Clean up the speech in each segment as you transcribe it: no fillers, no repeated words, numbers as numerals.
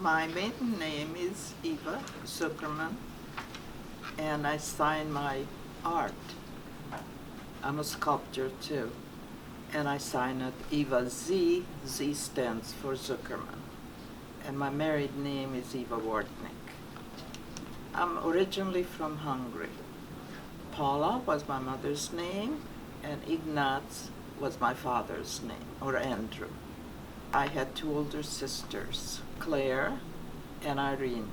My maiden name is Eva Zuckerman, and I sign my art. I'm a sculptor too, and I sign it Eva Z. Z stands for Zuckerman, and my married name is Eva Wartnik. I'm originally from Hungary. Paula was my mother's name, and Ignaz was my father's name, or Andrew. I had two older sisters, Claire and Irene.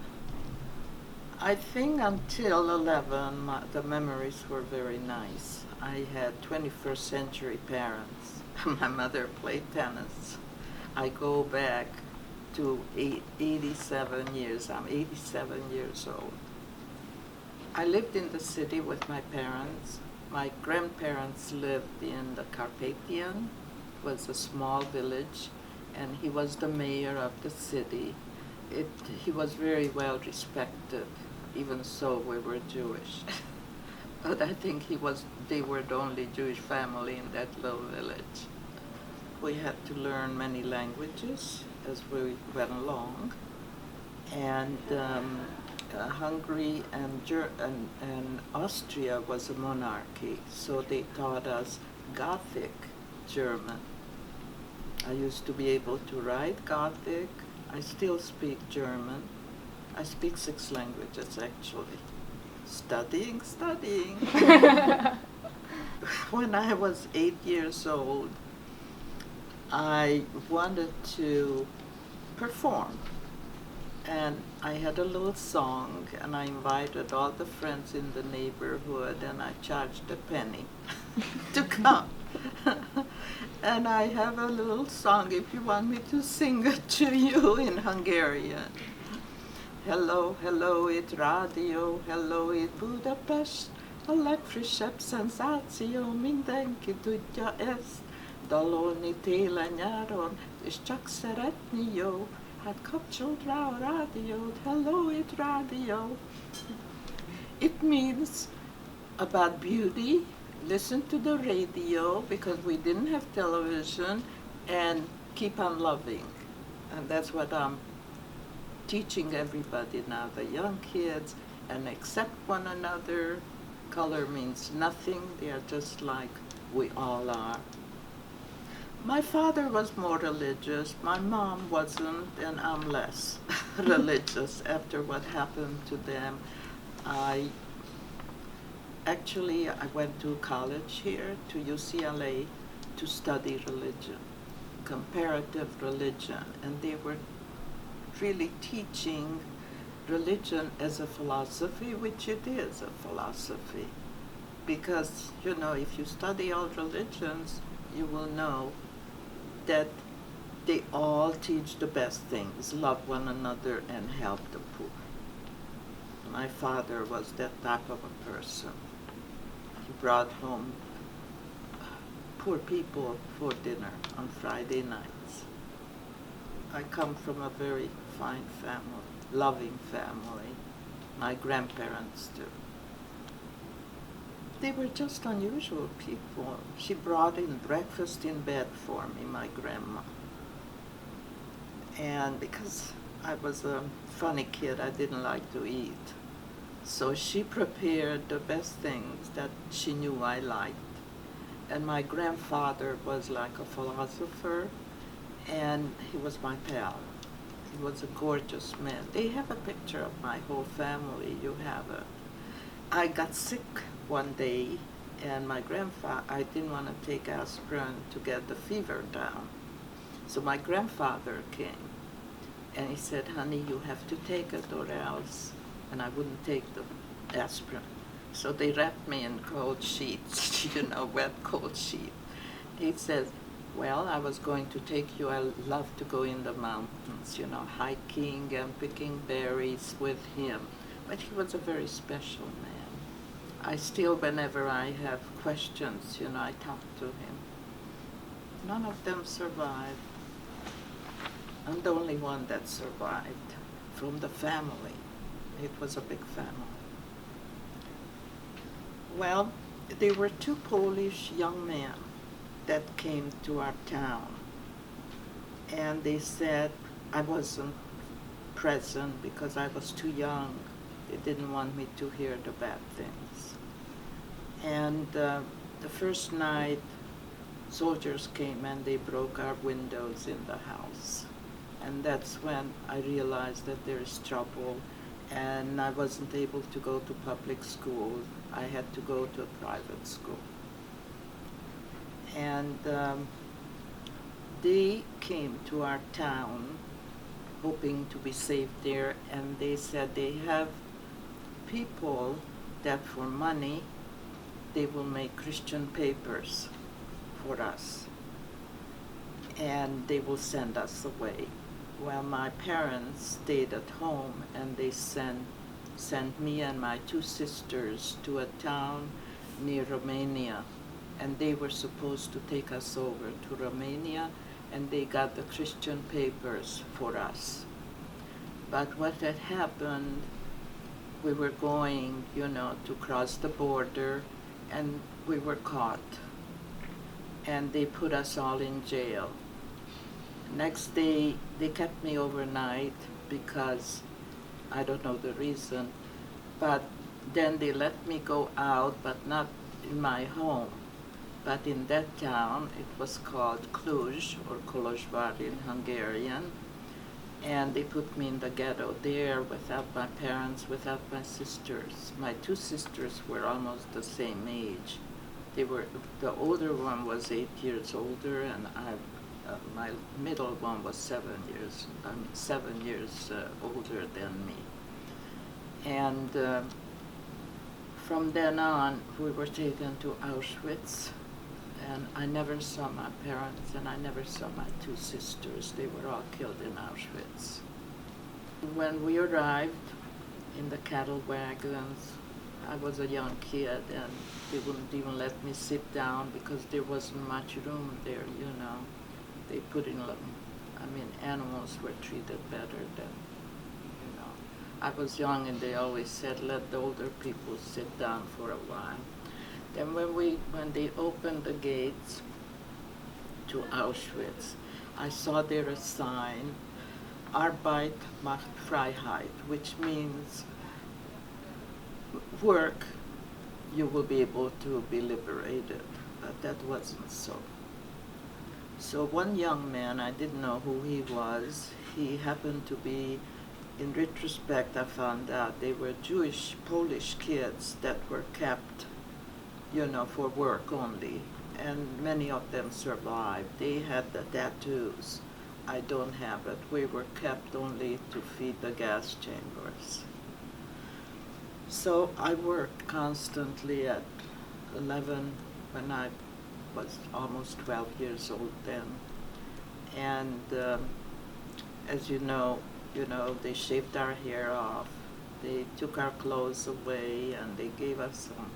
I think until 11, the memories were very nice. I had 21st century parents. My mother played tennis. I go back to 87 years. I'm 87 years old. I lived in the city with my parents. My grandparents lived in the Carpathian. It was a small village, and he was the mayor of the city. He was very well respected, even so we were Jewish. But I think they were the only Jewish family in that little village. We had to learn many languages as we went along. And Hungary and Austria was a monarchy, so they taught us Gothic German. I used to be able to write Gothic. I still speak German. I speak 6 languages, actually. Studying. When I was 8 years old, I wanted to perform. And I had a little song, and I invited all the friends in the neighborhood, and I charged a penny to come. And I have a little song, if you want me to sing it to you in Hungarian. Hello, hello, itt rádió, hello, itt Budapest, a legfrissebb szenzáció, mindenki tudja ezt, dalolni télen-nyáron, és csak szeretni jó, hát kapcsold rá a rádiót, hello, itt rádió. It means about beauty. Listen to the radio, because we didn't have television, and keep on loving. And that's what I'm teaching everybody now, the young kids, and accept one another. Color means nothing. They are just like we all are. My father was more religious. My mom wasn't, and I'm less religious after what happened to them. I went to college here, to UCLA, to study religion, comparative religion, and they were really teaching religion as a philosophy, which it is a philosophy. Because, if you study all religions, you will know that they all teach the best things, love one another and help the poor. My father was that type of a person. He brought home poor people for dinner on Friday nights. I come from a very fine family, loving family. My grandparents too. They were just unusual people. She brought in breakfast in bed for me, my grandma. And because I was a funny kid, I didn't like to eat. So she prepared the best things that she knew I liked. And my grandfather was like a philosopher, and he was my pal. He was a gorgeous man. They have a picture of my whole family. You have it. I got sick one day, and I didn't want to take aspirin to get the fever down. So my grandfather came, and he said, honey, you have to take it or else. And I wouldn't take the aspirin. So they wrapped me in cold sheets, wet cold sheet. He says, well, I was going to take you, I love to go in the mountains, hiking and picking berries with him. But he was a very special man. I still, whenever I have questions, I talk to him. None of them survived. I'm the only one that survived from the family. It was a big family. Well, there were 2 Polish young men that came to our town. And they said I wasn't present because I was too young. They didn't want me to hear the bad things. And the first night, soldiers came and they broke our windows in the house. And that's when I realized that there is trouble, and I wasn't able to go to public school. I had to go to a private school. And they came to our town hoping to be safe there, and they said they have people that for money they will make Christian papers for us, and they will send us away. Well, my parents stayed at home, and they sent me and my two sisters to a town near Romania, and they were supposed to take us over to Romania, and they got the Christian papers for us. But what had happened, we were going, to cross the border, and we were caught. And they put us all in jail. Next day, they kept me overnight because I don't know the reason, but then they let me go out, but not in my home. But in that town, it was called Cluj, or Kolozsvár in Hungarian, and they put me in the ghetto there without my parents, without my sisters. My two sisters were almost the same age. The older one was 8 years older, and my middle one was 7 years older than me. And from then on, we were taken to Auschwitz, and I never saw my parents, and I never saw my two sisters. They were all killed in Auschwitz. When we arrived in the cattle wagons, I was a young kid, and they wouldn't even let me sit down because there wasn't much room there, They put in, animals were treated better than, I was young, and they always said, let the older people sit down for a while. Then when they opened the gates to Auschwitz, I saw there a sign, Arbeit macht Freiheit, which means work, you will be able to be liberated. But that wasn't so. So one young man, I didn't know who he was, he happened to be, in retrospect I found out they were Jewish Polish kids that were kept, for work only, and many of them survived. They had the tattoos. I don't have it. We were kept only to feed the gas chambers. So I worked constantly at 11 when I was almost 12 years old then. And as you know, they shaved our hair off. They took our clothes away, and they gave us some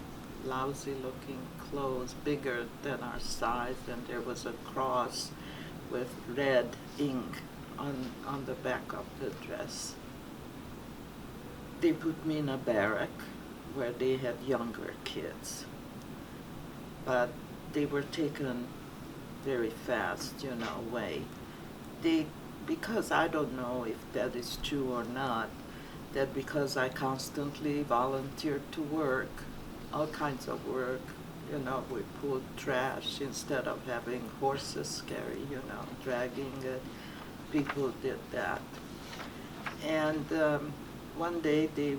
lousy looking clothes, bigger than our size, and there was a cross with red ink on the back of the dress. They put me in a barrack where they had younger kids, but they were taken very fast, away. Because I don't know if that is true or not, that because I constantly volunteered to work, all kinds of work, we pulled trash instead of having horses carry, dragging it. People did that. And one day they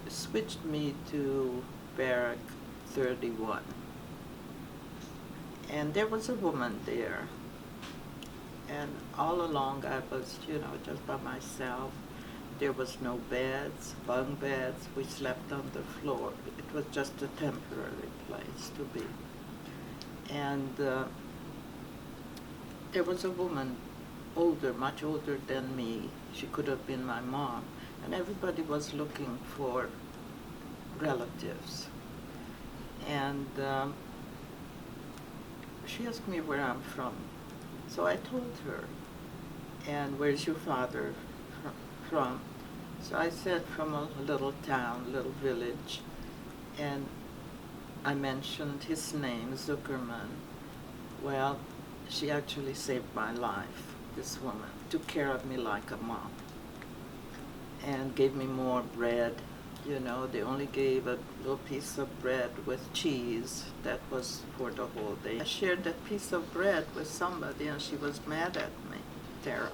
switched me to Barrack 31. And there was a woman there. And all along I was, just by myself. There was no beds, bunk beds. We slept on the floor. It was just a temporary place to be. And there was a woman, older, much older than me. She could have been my mom. And everybody was looking for relatives. And she asked me where I'm from. So I told her. And where's your father from? So I said from a little town, little village, and I mentioned his name, Zuckerman. Well, she actually saved my life. this woman, took care of me like a mom and gave me more bread. You know, they only gave a little piece of bread with cheese. That was for the whole day. I shared that piece of bread with somebody and she was mad at me, Tara.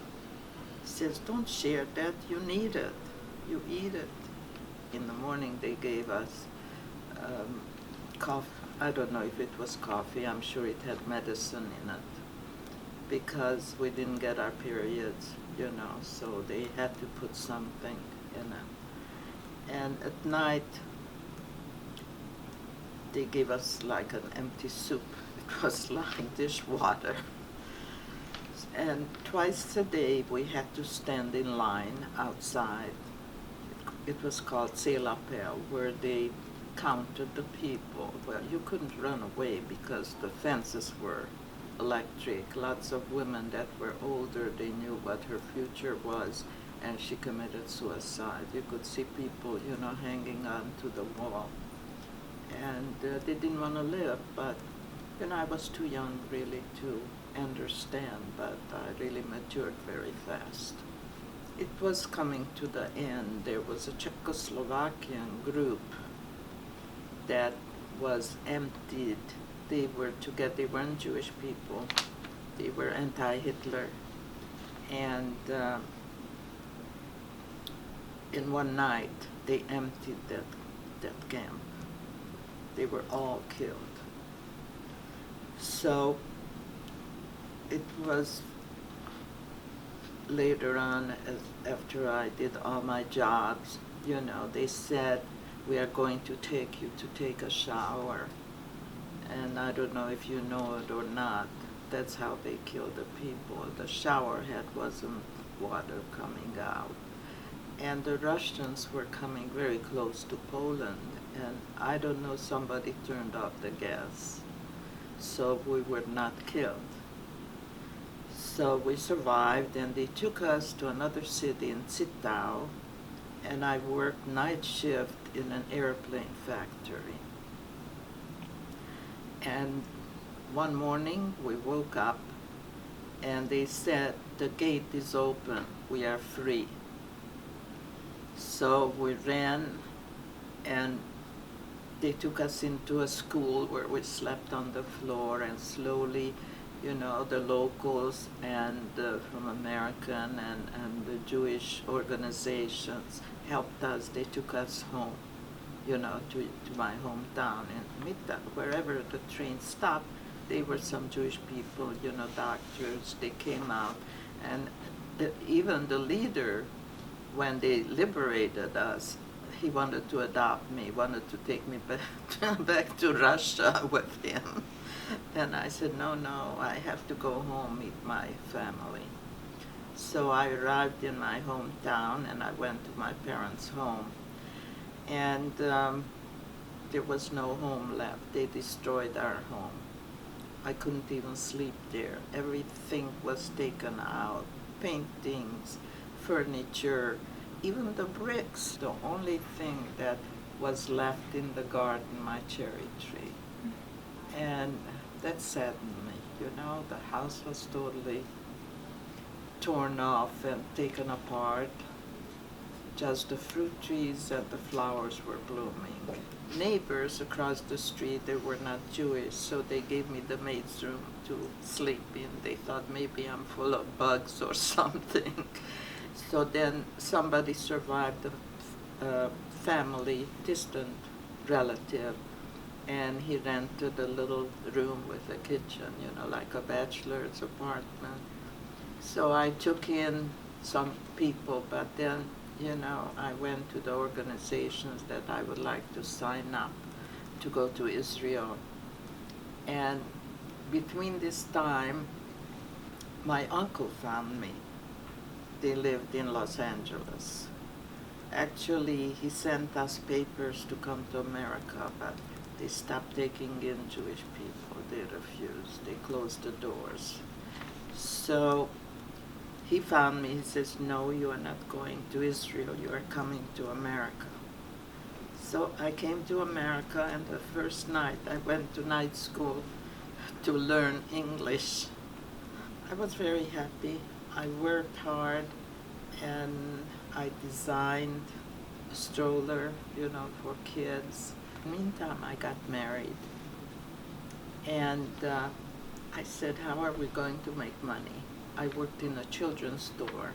She says, don't share that, you need it, you eat it. In the morning they gave us coffee. I don't know if it was coffee, I'm sure it had medicine in it, because we didn't get our periods, you know, so they had to put something in it. And at night, they gave us like an empty soup. It was like dishwater. And twice a day, we had to stand in line outside. It was called Selapel, where they counted the people. Well, you couldn't run away because the fences were electric. Lots of women that were older, they knew what her future was, and she committed suicide. You could see people, you know, hanging on to the wall. And they didn't want to live, but, you know, I was too young really to understand, but I really matured very fast. It was coming to the end. There was a Czechoslovakian group that was emptied. They were together, they weren't Jewish people, they were anti-Hitler. And in one night, they emptied that camp. They were all killed. So it was later on, after I did all my jobs, you know, they said, we are going to take you to take a shower. And I don't know if you know it or not, that's how they killed the people. The shower head wasn't water coming out. And the Russians were coming very close to Poland, and I don't know, somebody turned off the gas. So we were not killed. So we survived, and they took us to another city in Zittau, and I worked night shift in an airplane factory. And one morning we woke up and they said, the gate is open, we are free. So we ran and they took us into a school where we slept on the floor, and slowly, you know, the locals and from American and the Jewish organizations helped us. They took us home, you know, to my hometown in Mitte. Wherever the train stopped, they were some Jewish people, you know, doctors. They came out, and even the leader, when they liberated us, he wanted to adopt me, wanted to take me back to Russia with him. And I said, no, I have to go home, meet my family. So I arrived in my hometown and I went to my parents' home. And there was no home left. They destroyed our home. I couldn't even sleep there. Everything was taken out, paintings, furniture, even the bricks. The only thing that was left in the garden, my cherry tree. And that saddened me, you know. The house was totally torn off and taken apart. Just the fruit trees and the flowers were blooming. Neighbors across the street, they were not Jewish, so they gave me the maid's room to sleep in. They thought maybe I'm full of bugs or something. So then somebody survived, a family, distant relative, and he rented a little room with a kitchen, you know, like a bachelor's apartment. So I took in some people, but then, you know, I went to the organizations that I would like to sign up to go to Israel. And between this time, my uncle found me. They lived in Los Angeles. Actually, he sent us papers to come to America, but they stopped taking in Jewish people. They refused. They closed the doors. So he found me. He says, no, you are not going to Israel. You are coming to America. So I came to America, and the first night I went to night school to learn English. I was very happy. I worked hard, and I designed a stroller, for kids. Meantime, I got married, and I said, how are we going to make money? I worked in a children's store,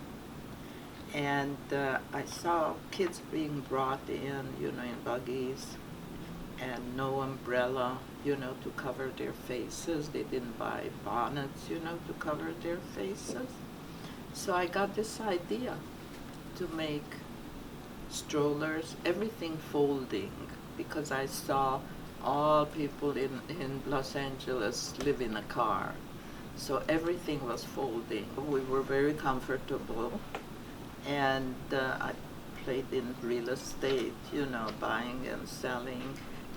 and I saw kids being brought in buggies, and no umbrella, to cover their faces. They didn't buy bonnets, to cover their faces. So I got this idea to make strollers, everything folding, because I saw all people in Los Angeles live in a car. So everything was folding. We were very comfortable, and I played in real estate, buying and selling.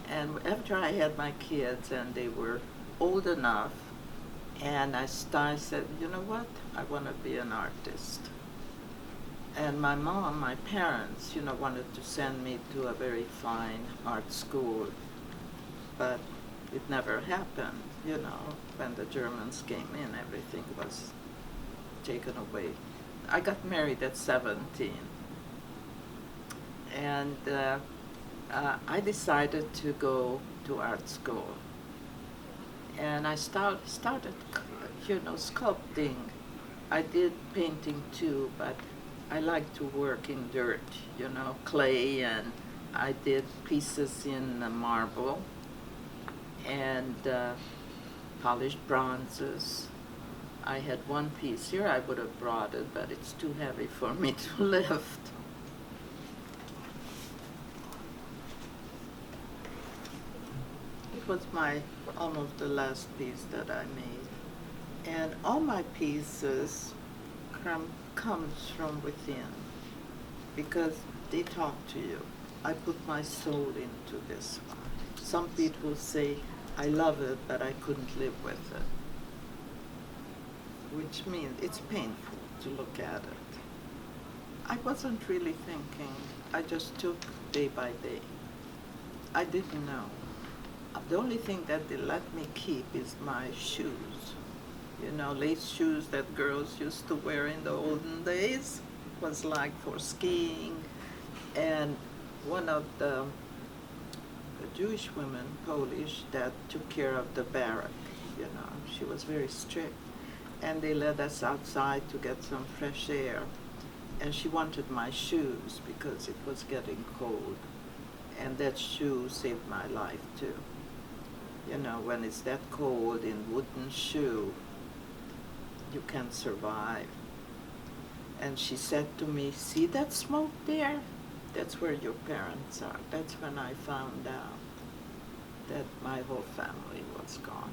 And after I had my kids and they were old enough, and I said, you know what, I want to be an artist. And my mom, my parents, wanted to send me to a very fine art school, but it never happened, when the Germans came in, everything was taken away. I got married at 17, and I decided to go to art school. And I started, sculpting. I did painting too, but I like to work in dirt, clay, and I did pieces in marble and polished bronzes. I had one piece here. I would have brought it, but it's too heavy for me to lift. It was almost the last piece that I made. And all my pieces comes from within, because they talk to you. I put my soul into this one. Some people say, I love it, but I couldn't live with it, which means it's painful to look at it. I wasn't really thinking. I just took day by day. I didn't know. The only thing that they let me keep is my shoes. Lace shoes that girls used to wear in the olden days. It was like for skiing. And one of the Jewish women, Polish, that took care of the barrack, she was very strict. And they let us outside to get some fresh air. And she wanted my shoes because it was getting cold. And that shoe saved my life too. When it's that cold in wooden shoe, you can't survive. And she said to me, see that smoke there? That's where your parents are. That's when I found out that my whole family was gone.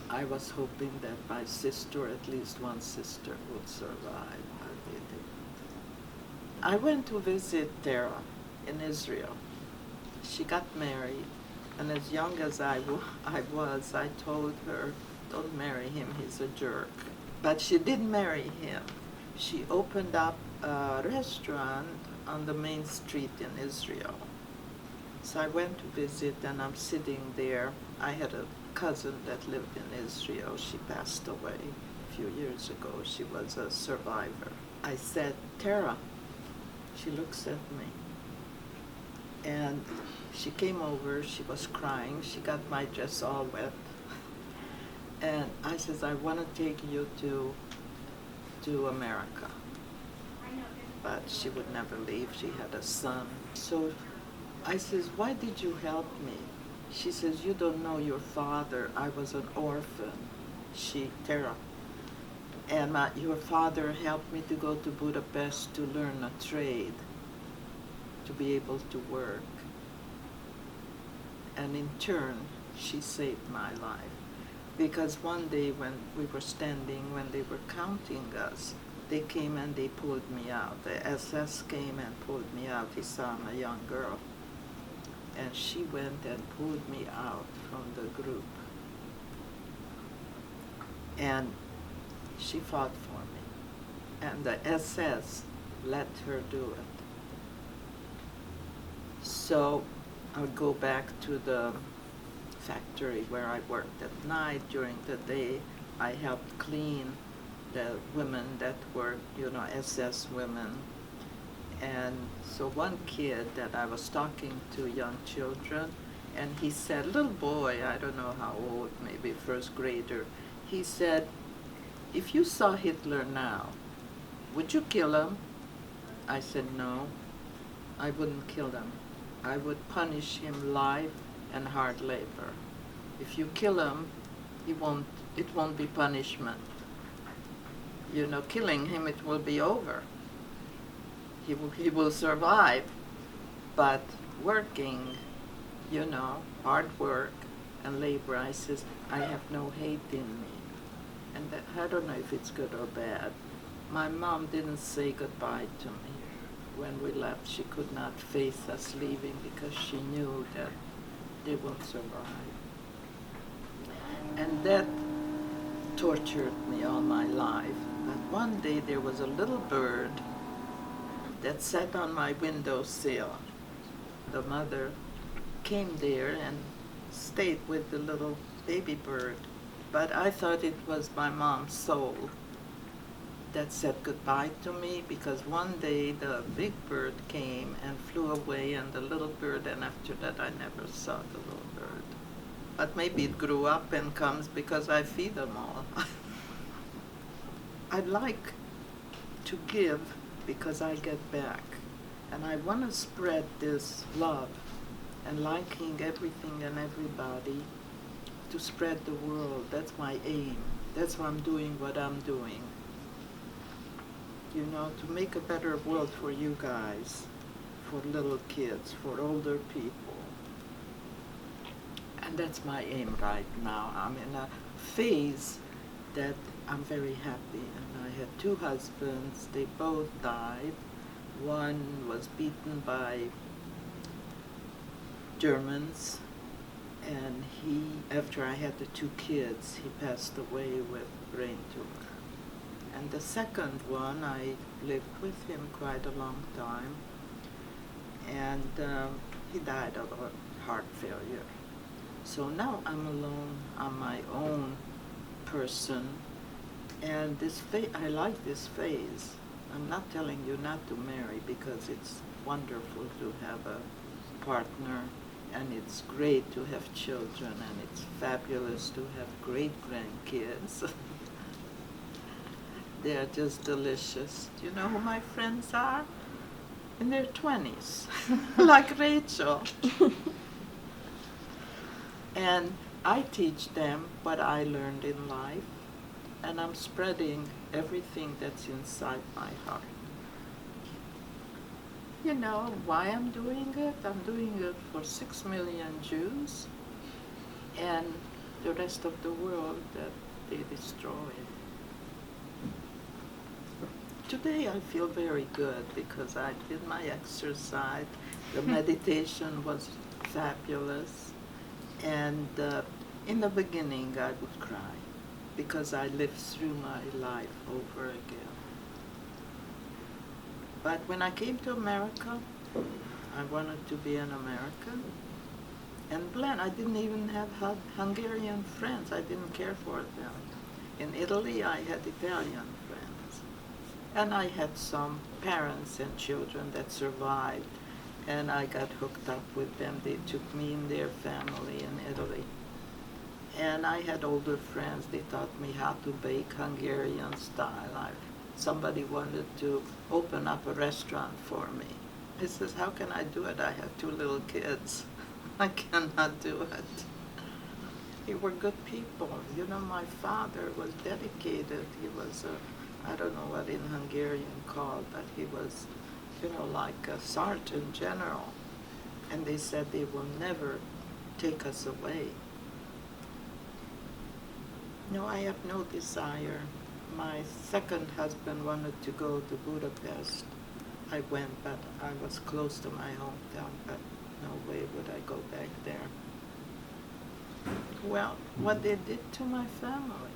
I was hoping that my sister, at least one sister, would survive, but they didn't. I went to visit Tara in Israel. She got married, and as young as I was, I told her, don't marry him, he's a jerk. But she did marry him. She opened up a restaurant on the main street in Israel. So I went to visit, and I'm sitting there. I had a cousin that lived in Israel. She passed away a few years ago. She was a survivor. I said, Tara. She looks at me. And she came over. She was crying. She got my dress all wet. And I says, I want to take you to America. But she would never leave. She had a son. So I says, why did you help me? She says, you don't know your father. I was an orphan. Tara. And your father helped me to go to Budapest to learn a trade, to be able to work. And in turn, she saved my life. Because one day when we were standing, when they were counting us, they came and they pulled me out. The SS came and pulled me out. He saw I'm a young girl. And she went and pulled me out from the group. And she fought for me. And the SS let her do it. So I would go back to the factory where I worked at night. During the day, I helped clean the women that were, SS women. And so one kid that I was talking to, young children, and he said, little boy, I don't know how old, maybe first grader, he said, if you saw Hitler now, would you kill him? I said, no, I wouldn't kill him. I would punish him life and hard labor. If you kill him, it won't be punishment. Killing him, it will be over. He will survive, but working, hard work and labor, I says, I have no hate in me. And I don't know if it's good or bad. My mom didn't say goodbye to me. When we left, she could not face us leaving because she knew that they won't survive. And that tortured me all my life. But one day there was a little bird that sat on my windowsill. The mother came there and stayed with the little baby bird. But I thought it was my mom's soul that said goodbye to me, because one day the big bird came and flew away, and the little bird, and after that I never saw the little bird. But maybe it grew up and comes because I feed them all. I like to give because I get back. And I want to spread this love and liking everything and everybody, to spread the world. That's my aim. That's why I'm doing what I'm doing. To make a better world for you guys, for little kids, for older people. And that's my aim right now. I'm in a phase that I'm very happy. And I had 2 husbands. They both died. One was beaten by Germans, and after I had the 2 kids, he passed away with brain tumor. And the second one, I lived with him quite a long time, and he died of a heart failure. So now I'm alone. I'm my own person, and I like this phase. I'm not telling you not to marry, because it's wonderful to have a partner, and it's great to have children, and it's fabulous to have great grandkids. They're just delicious. Do you know who my friends are? In their 20s, like Rachel. And I teach them what I learned in life, and I'm spreading everything that's inside my heart. You know why I'm doing it? I'm doing it for 6 million Jews and the rest of the world that they destroyed. Today I feel very good because I did my exercise. The meditation was fabulous. And in the beginning I would cry because I lived through my life over again. But when I came to America, I wanted to be an American. And blend, I didn't even have Hungarian friends. I didn't care for them. In Italy, I had Italian friends. And I had some parents and children that survived. And I got hooked up with them. They took me in their family in Italy. And I had older friends. They taught me how to bake Hungarian style. Somebody wanted to open up a restaurant for me. He says, how can I do it? I have 2 little kids. I cannot do it. They were good people. You know, my father was dedicated. He was I don't know what in Hungarian called, but he was, you know, like a sergeant general. And they said they will never take us away. No, I have no desire. My second husband wanted to go to Budapest. I went, but I was close to my hometown, but no way would I go back there. Well, what they did to my family.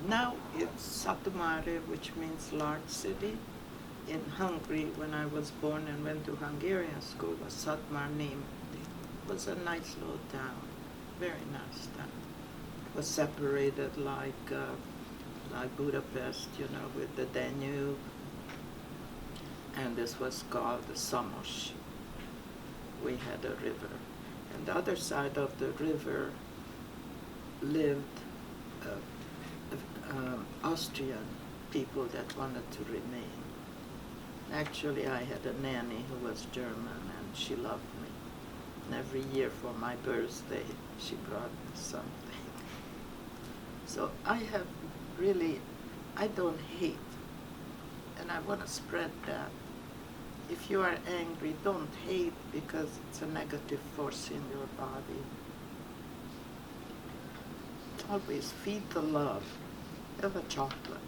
Now it's Satu-Mare, which means large city. In Hungary, when I was born and went to Hungarian school, was Satu-Mare. It was a nice little town, very nice town. It was separated like like Budapest, you know, with the Danube. And this was called the Samos. We had a river. And the other side of the river lived Austrian people that wanted to remain. Actually, I had a nanny who was German, and she loved me. And every year for my birthday, she brought me something. So I don't hate, and I want to spread that. If you are angry, don't hate, because it's a negative force in your body. Always feed the love. Have a chocolate.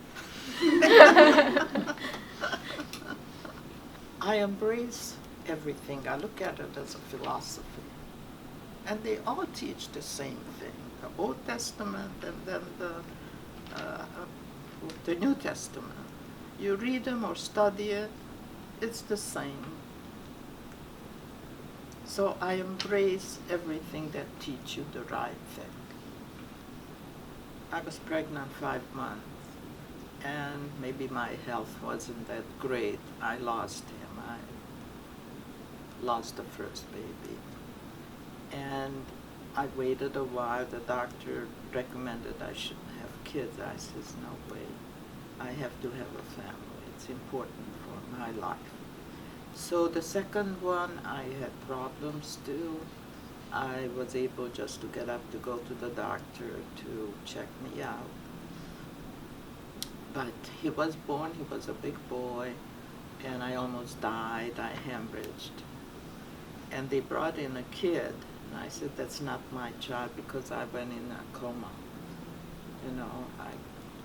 I embrace everything. I look at it as a philosophy. And they all teach the same thing. The Old Testament and then the New Testament. You read them or study it, it's the same. So I embrace everything that teach you the right thing. I was pregnant 5 months, and maybe my health wasn't that great. I lost him. I lost the first baby. And I waited a while. The doctor recommended I shouldn't have kids. I says, no way. I have to have a family. It's important for my life. So the second one, I had problems too. I was able just to get up to go to the doctor to check me out. But he was born, he was a big boy, and I almost died. I hemorrhaged. And they brought in a kid, and I said, that's not my child, because I went in a coma. You know,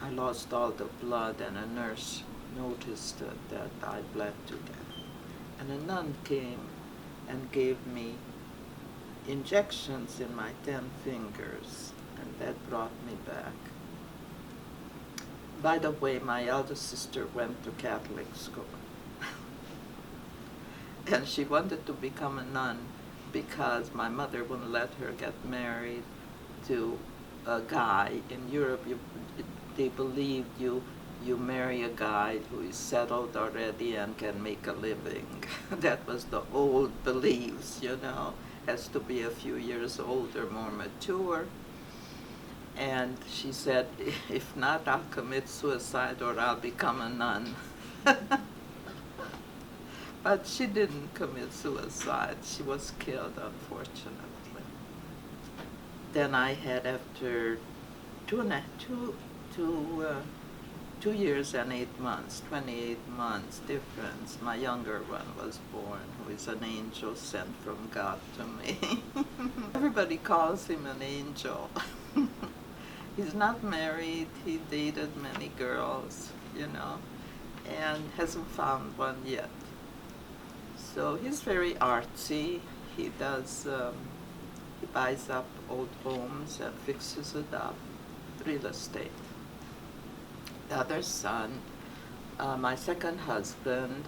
I lost all the blood, and a nurse noticed that I bled to death. And a nun came and gave me injections in my 10 fingers, and that brought me back. By the way, my elder sister went to Catholic school. And she wanted to become a nun because my mother wouldn't let her get married to a guy. In Europe, they believed you marry a guy who is settled already and can make a living. That was the old beliefs, you know. Has to be a few years older, more mature. And she said, if not, I'll commit suicide or I'll become a nun. But she didn't commit suicide. She was killed, unfortunately. Then I had, after 2 years and 8 months, 28 months difference, my younger one was born, who is an angel sent from God to me. Everybody calls him an angel. He's not married, he dated many girls, you know, and hasn't found one yet. So he's very artsy. He does, he buys up old homes and fixes it up, real estate. The other son, my second husband,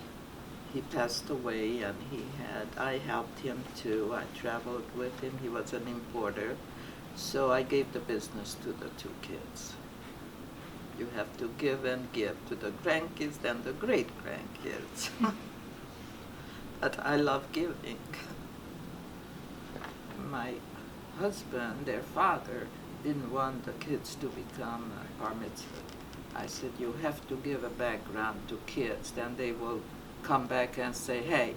he passed away, and I helped him too. I traveled with him. He was an importer. So I gave the business to the 2 kids. You have to give and give to the grandkids and the great-grandkids. But I love giving. My husband, their father, didn't want the kids to become bar mitzvah. I said, you have to give a background to kids, then they will come back and say, hey,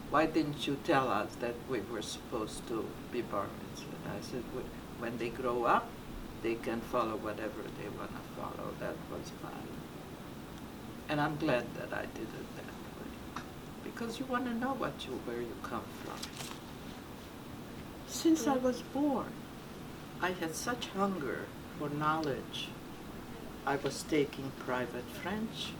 why didn't you tell us that we were supposed to be bar mitzvah? I said, when they grow up, they can follow whatever they want to follow. That was fine. And I'm glad that I did it that way. Because you want to know where you come from. Since I was born, I had such hunger for knowledge. I was taking private French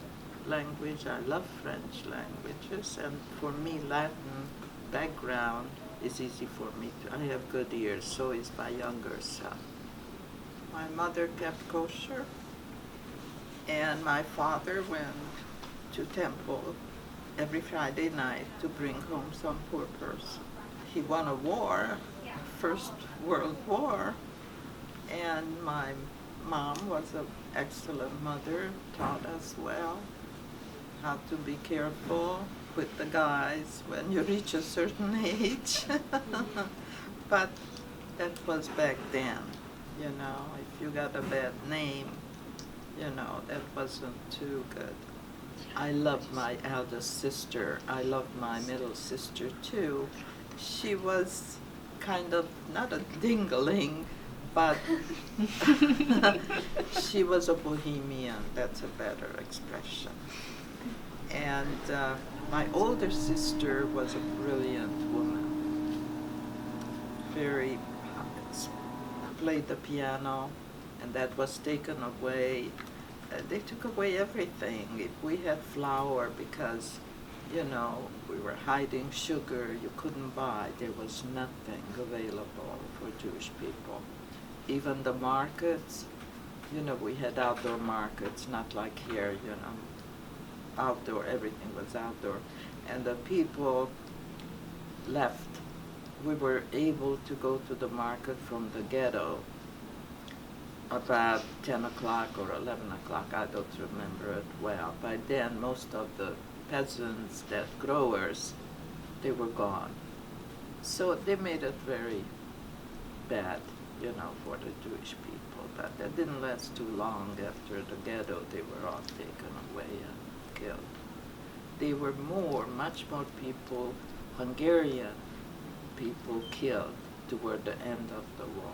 language. I love French languages, and for me, Latin background is easy for me. I have good ears, so is my younger son. My mother kept kosher, and my father went to temple every Friday night to bring home some poor person. He won a war, First World War, and my mom was an excellent mother, taught us well how to be careful with the guys when you reach a certain age. But that was back then, you know. If you got a bad name, you know, that wasn't too good. I love my eldest sister. I love my middle sister too. She was kind of not a dingaling, but she was a bohemian. That's a better expression. And my older sister was a brilliant woman, very, played the piano, and that was taken away. They took away everything. If we had flour, because, you know, we were hiding sugar, you couldn't buy. There was nothing available for Jewish people. Even the markets, you know, we had outdoor markets, not like here, you know. Outdoor, everything was outdoor. And the people left. We were able to go to the market from the ghetto about 10 o'clock or 11 o'clock, I don't remember it well. By then, most of the peasants, that growers, they were gone. So they made it very bad, you know, for the Jewish people. But that didn't last too long. After the ghetto, they were all taken away and killed. There were much more people, Hungarian people, killed toward the end of the war.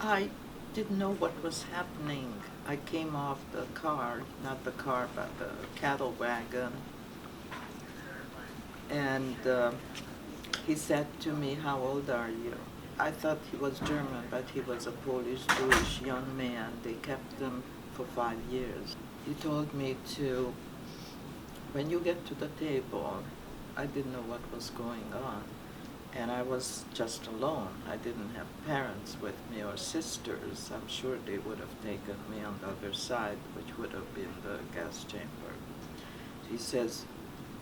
I didn't know what was happening. I came off the car, not the car, but the cattle wagon, and he said to me, "How old are you?" I thought he was German, but he was a Polish Jewish young man. They kept him for 5 years. He told me to, when you get to the table, I didn't know what was going on. And I was just alone. I didn't have parents with me or sisters. I'm sure they would have taken me on the other side, which would have been the gas chamber. He says,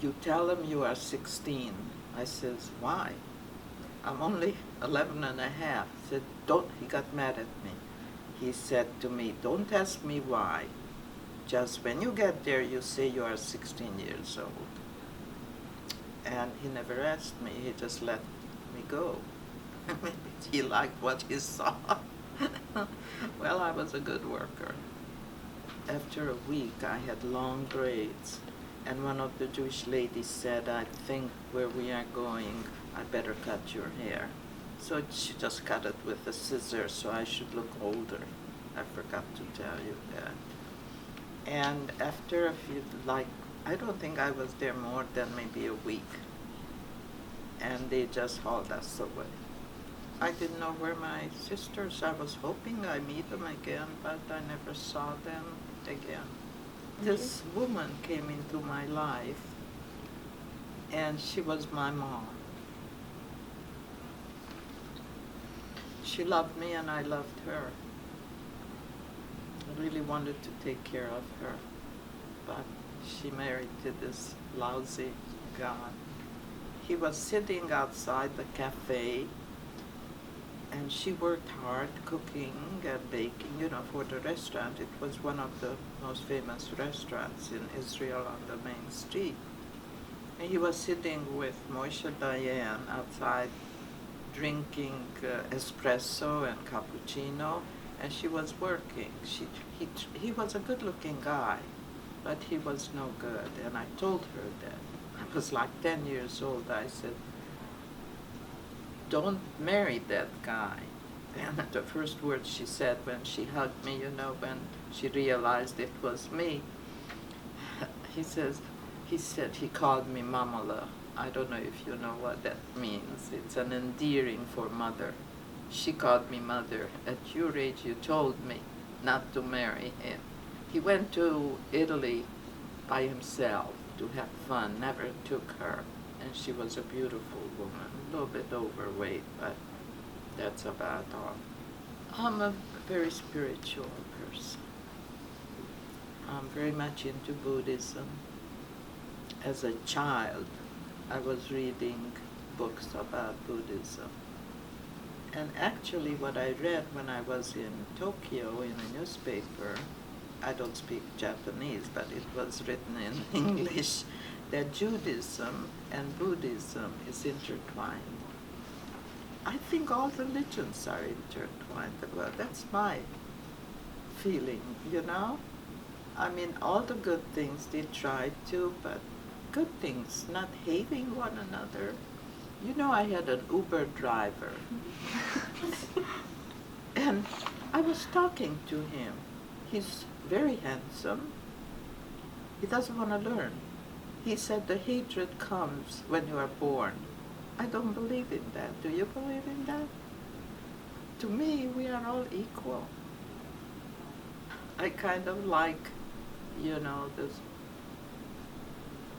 "You tell them you are 16. I says, "Why? I'm only 11 and a half. He said, "Don't," he got mad at me. He said to me, "Don't ask me why. Just when you get there, you say you are 16 years old." And he never asked me. He just let me go. Maybe he liked what he saw. Well, I was a good worker. After a week, I had long braids, and one of the Jewish ladies said, "I think where we are going, I better cut your hair." So she just cut it with a scissor so I should look older. I forgot to tell you that. And after a few, I don't think I was there more than maybe a week. And they just hauled us away. I didn't know where my sisters. I was hoping I meet them again, but I never saw them again. This woman came into my life, and she was my mom. She loved me and I loved her. I really wanted to take care of her, but she married to this lousy guy. He was sitting outside the cafe, and she worked hard cooking and baking, you know, for the restaurant. It was one of the most famous restaurants in Israel on the main street. And he was sitting with Moshe Dayan outside drinking espresso and cappuccino, and she was working. He was a good-looking guy, but he was no good, and I told her that. I was like 10 years old. I said, "Don't marry that guy." And the first words she said when she hugged me, you know, when she realized it was me, he said he called me Mamala. I don't know if you know what that means. It's an endearing for mother. She called me mother. At your age, you told me not to marry him. He went to Italy by himself to have fun, never took her. And she was a beautiful woman, a little bit overweight, but that's about all. I'm a very spiritual person. I'm very much into Buddhism. As a child, I was reading books about Buddhism. And actually what I read when I was in Tokyo in a newspaper, I don't speak Japanese, but it was written in English, that Judaism and Buddhism is intertwined. I think all religions are intertwined. Well, that's my feeling, you know? I mean, all the good things they try to, but good things, not hating one another. You know, I had an Uber driver, and I was talking to him. He's very handsome. He doesn't want to learn. He said the hatred comes when you are born. I don't believe in that. Do you believe in that? To me, we are all equal. I kind of like, you know, this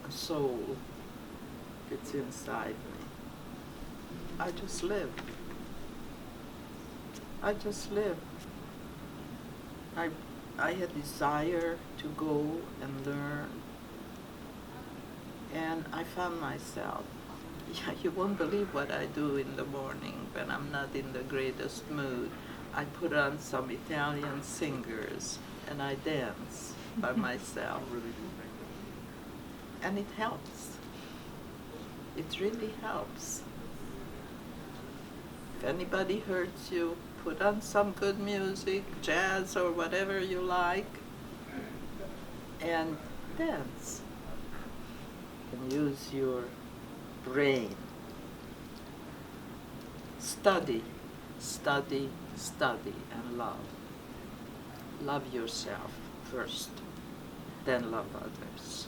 soul. It's inside me. I just live. I just live. I had desire to go and learn, and I found myself. Yeah, you won't believe what I do in the morning when I'm not in the greatest mood. I put on some Italian singers and I dance by myself. And it helps. It really helps. If anybody hurts you, put on some good music, jazz or whatever you like, and dance. And use your brain. Study, study, study, and love. Love yourself first, then love others.